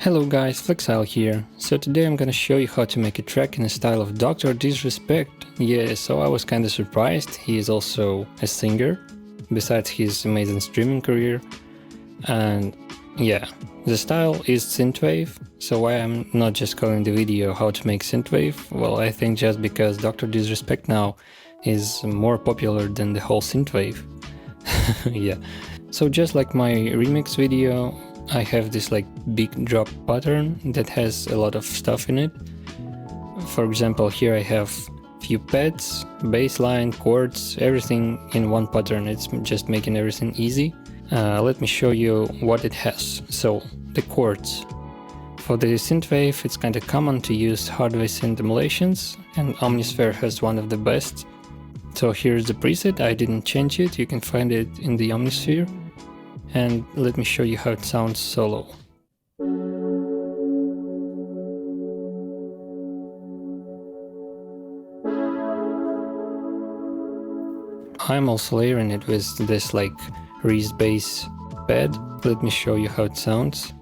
Hello guys, Flexile here. So today I'm gonna show you how to make a track in the style of Dr. Disrespect. Yeah, so I was kinda surprised. He is also a singer, besides his amazing streaming career. And yeah, the style is synthwave. So why I'm not just calling the video how to make synthwave? Well, I think just because Dr. Disrespect now is more popular than the whole synthwave. Yeah. So just like my remix video, I have this like big drop pattern that has a lot of stuff in it. For example, here I have few pads, bass line, chords, everything in one pattern. It's just making everything easy. Let me show you what it has. So the chords. For the synthwave, it's kind of common to use hardware synth emulations, and Omnisphere has one of the best. So here's the preset. I didn't change it. You can find it in the Omnisphere. And let me show you how it sounds solo. I'm also layering it with this like Reese bass pad. Let me show you how it sounds.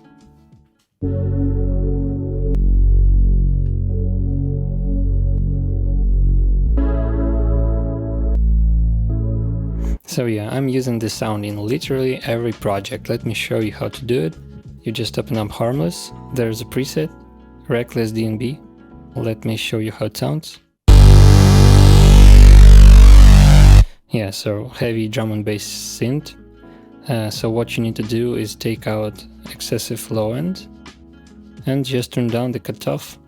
So yeah, I'm using this sound in literally every project. Let me show you how to do it. You just open up Harmless, there's a preset, Reckless DNB. Let me show you how it sounds. Yeah, so heavy drum and bass synth. So what you need to do is take out excessive low end and just turn down the cutoff.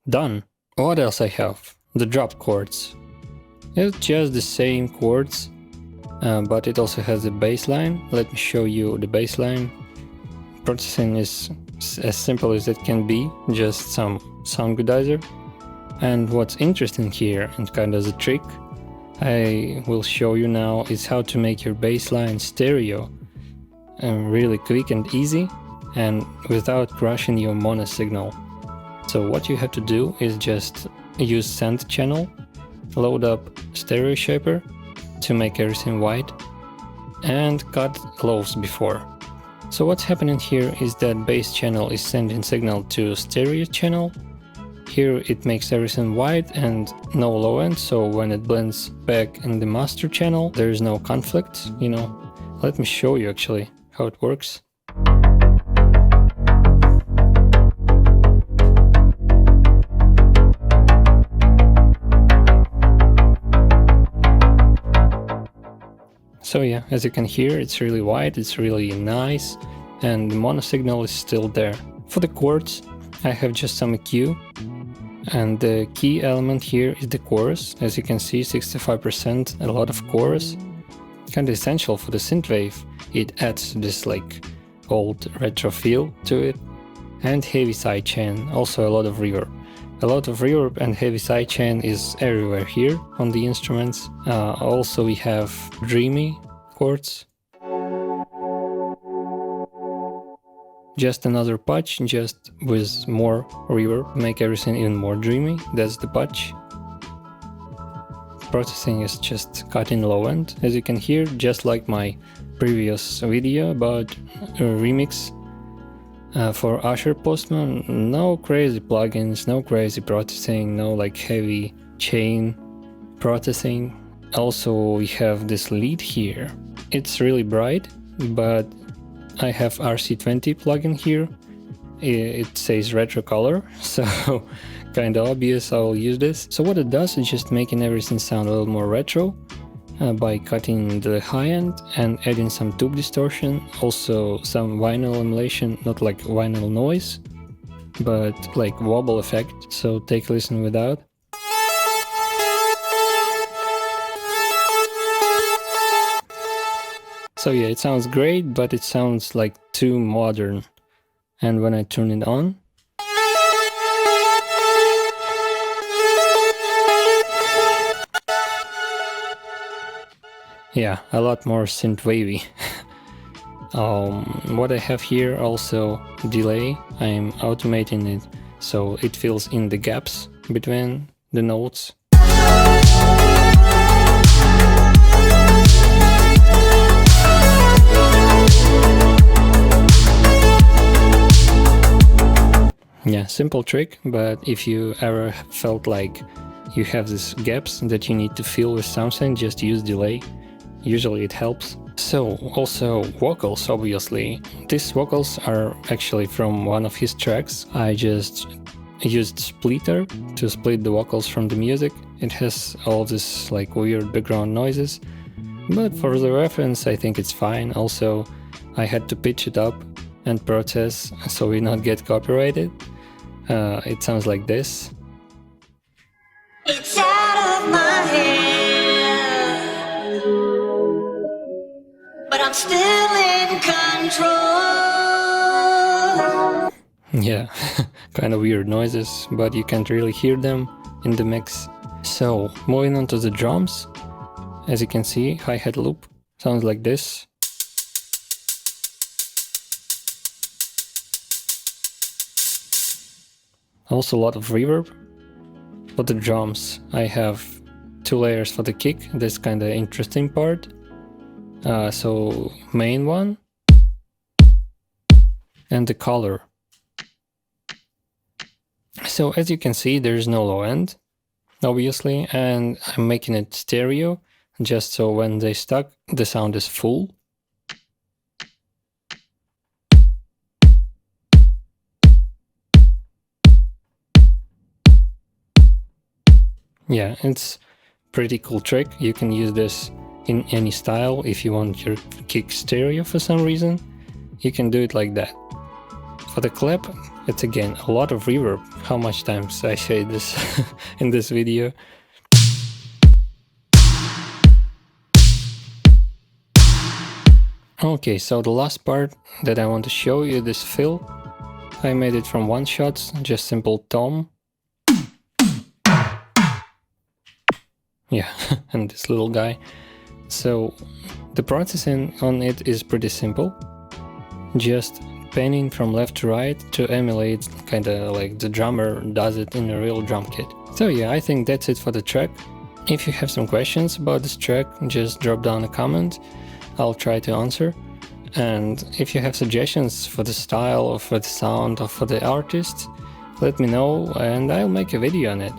Done. What else I have? The drop chords. It's just the same chords, but it also has a bass line. Let me show you the bass line. Processing is as simple as it can be, just some sound goodizer. And what's interesting here, and kind of the trick I will show you now, is how to make your bass line stereo really quick and easy, and without crushing your mono signal. So what you have to do is just use send channel, load up stereo shaper to make everything white, and cut lows before. So what's happening here is that bass channel is sending signal to stereo channel. Here it makes everything white and no low end, so when it blends back in the master channel there is no conflict, you know. Let me show you actually how it works. So yeah, as you can hear, it's really white, it's really nice, and the mono signal is still there. For the chords, I have just some EQ, and the key element here is the chorus. As you can see, 65%, a lot of chorus. Kind of essential for the synthwave. It adds this like old retro feel to it. And heavy sidechain, also a lot of reverb. A lot of reverb and heavy sidechain is everywhere here on the instruments. Also we have dreamy chords. Just another patch, just with more reverb, make everything even more dreamy. That's the patch. Processing is just cutting low end, as you can hear, just like my previous video about remix. For Usher Postman, no crazy plugins, no crazy processing, no like heavy chain processing. Also we have this lead here. It's really bright, but I have RC20 plugin here. It says retro color, so kinda obvious I'll use this. So what it does is just making everything sound a little more retro. By cutting the high end and adding some tube distortion, also some vinyl emulation, not like vinyl noise, but like wobble effect, so take a listen without. So yeah, it sounds great, but it sounds like too modern. And when I turn it on, yeah, a lot more synth-wavy. What I have here also delay. I'm automating it so it fills in the gaps between the notes. Yeah, simple trick, but if you ever felt like you have these gaps that you need to fill with something, just use delay. Usually it helps. So, also vocals, obviously. These vocals are actually from one of his tracks. I just used splitter to split the vocals from the music. It has all this like weird background noises, but for the reference I think it's fine. Also, I had to pitch it up and process so we not get copyrighted. It sounds like this. It's out of my head, but I'm still in control. Yeah, kind of weird noises, but you can't really hear them in the mix. So, moving on to the drums, as you can see, hi-hat loop sounds like this. Also a lot of reverb. For the drums, I have 2 layers for the kick, that's kinda interesting part. So, main one, and the color. So as you can see, there's no low end, obviously, and I'm making it stereo, just so when they stuck, the sound is full. Yeah, it's pretty cool trick. You can use this in any style. If you want your kick stereo for some reason, you can do it like that. For the clap, it's again a lot of reverb. How much times I say this in this video. Okay, so the last part that I want to show you, this fill. I made it from one shots, just simple tom. Yeah, and this little guy. So the processing on it is pretty simple. Just panning from left to right to emulate kinda like the drummer does it in a real drum kit. So yeah, I think that's it for the track. If you have some questions about this track, just drop down a comment. I'll try to answer. And if you have suggestions for the style or for the sound or for the artist, let me know and I'll make a video on it.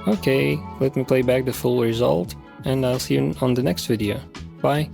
Okay, let me play back the full result and I'll see you on the next video. Bye!